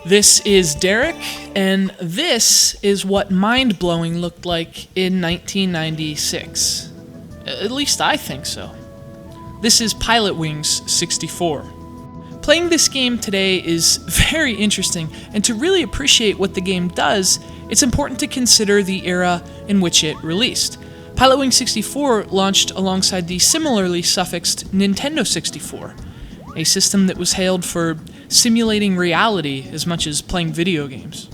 This is Derek, and this is what mind-blowing looked like in 1996. At least I think so. This is Pilotwings 64. Playing this game today is very interesting, and to really appreciate what the game does, it's important to consider the era in which it released. Pilotwings 64 launched alongside the similarly suffixed Nintendo 64, a system that was hailed for simulating reality as much as playing video games.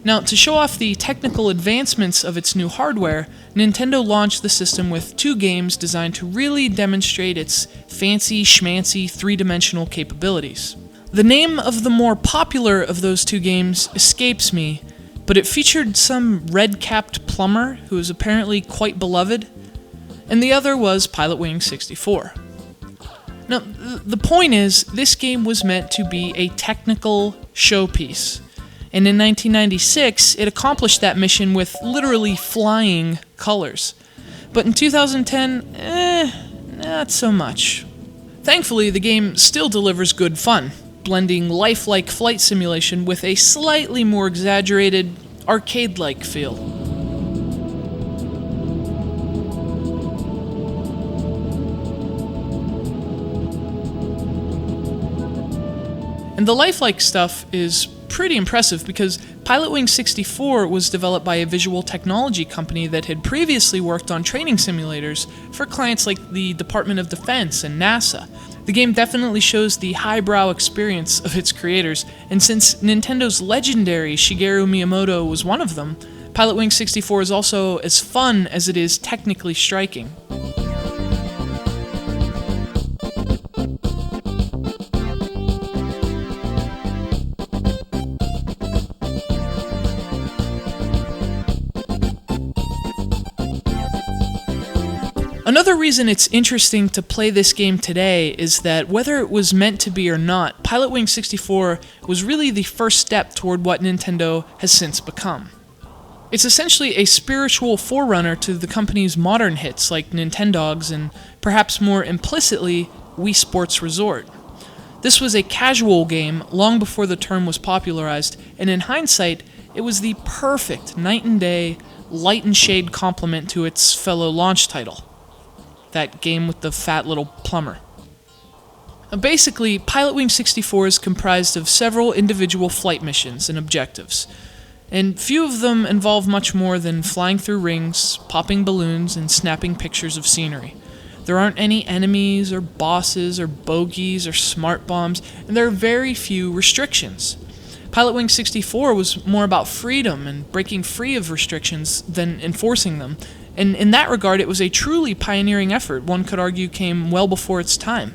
Now, to show off the technical advancements of its new hardware, Nintendo launched the system with two games designed to really demonstrate its fancy schmancy three-dimensional capabilities. The name of the more popular of those two games escapes me, but it featured some red-capped plumber who was apparently quite beloved, and the other was Pilotwings 64. Now, the point is, this game was meant to be a technical showpiece, and in 1996, it accomplished that mission with literally flying colors. But in 2010, not so much. Thankfully, the game still delivers good fun, blending lifelike flight simulation with a slightly more exaggerated, arcade-like feel. And the lifelike stuff is pretty impressive because Pilotwings 64 was developed by a visual technology company that had previously worked on training simulators for clients like the Department of Defense and NASA. The game definitely shows the highbrow experience of its creators, and since Nintendo's legendary Shigeru Miyamoto was one of them, Pilotwings 64 is also as fun as it is technically striking. Another reason it's interesting to play this game today is that whether it was meant to be or not, Pilotwings 64 was really the first step toward what Nintendo has since become. It's essentially a spiritual forerunner to the company's modern hits like Nintendogs and, perhaps more implicitly, Wii Sports Resort. This was a casual game long before the term was popularized, and in hindsight, it was the perfect night and day, light and shade complement to its fellow launch title. That game with the fat little plumber. Basically, Pilotwings 64 is comprised of several individual flight missions and objectives, and few of them involve much more than flying through rings, popping balloons, and snapping pictures of scenery. There aren't any enemies, or bosses, or bogeys, or smart bombs, and there are very few restrictions. Pilotwings 64 was more about freedom and breaking free of restrictions than enforcing them, and in that regard, it was a truly pioneering effort. One could argue came well before its time.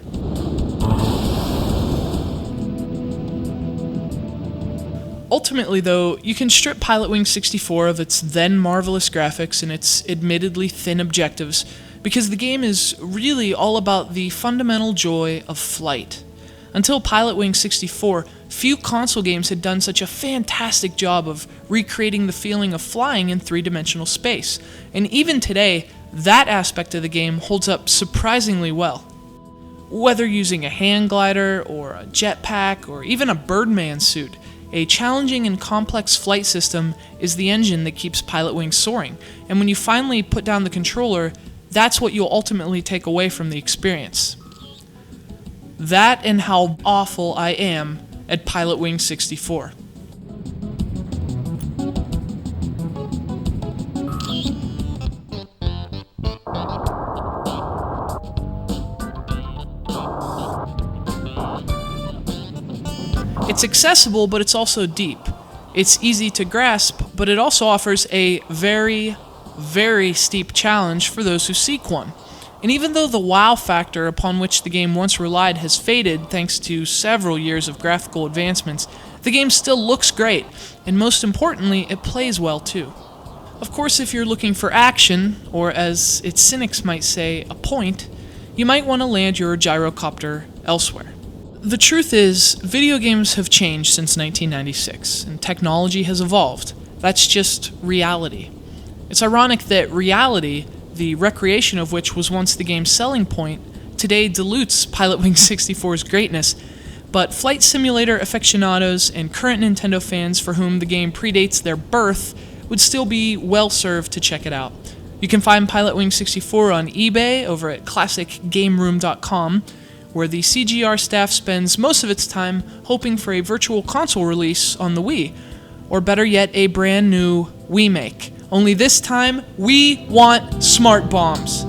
Ultimately, though, you can strip Pilotwings 64 of its then marvelous graphics and its admittedly thin objectives, because the game is really all about the fundamental joy of flight. Until Pilotwings 64, few console games had done such a fantastic job of recreating the feeling of flying in three-dimensional space, and even today, that aspect of the game holds up surprisingly well. Whether using a hang glider, or a jetpack, or even a Birdman suit, a challenging and complex flight system is the engine that keeps Pilotwings soaring, and when you finally put down the controller, that's what you'll ultimately take away from the experience. That and how awful I am at Pilotwings 64. It's accessible, but it's also deep. It's easy to grasp, but it also offers a very, very steep challenge for those who seek one. And even though the wow factor upon which the game once relied has faded thanks to several years of graphical advancements, the game still looks great, and most importantly, it plays well too. Of course, if you're looking for action, or as its cynics might say, a point, you might want to land your gyrocopter elsewhere. The truth is, video games have changed since 1996, and technology has evolved. That's just reality. It's ironic that reality, the recreation of which was once the game's selling point, today dilutes Pilotwings 64's greatness, but flight simulator aficionados and current Nintendo fans for whom the game predates their birth would still be well served to check it out. You can find Pilotwings 64 on eBay over at classicgameroom.com, where the CGR staff spends most of its time hoping for a virtual console release on the Wii, or better yet, a brand new Wii make. Only this time, we want smart bombs.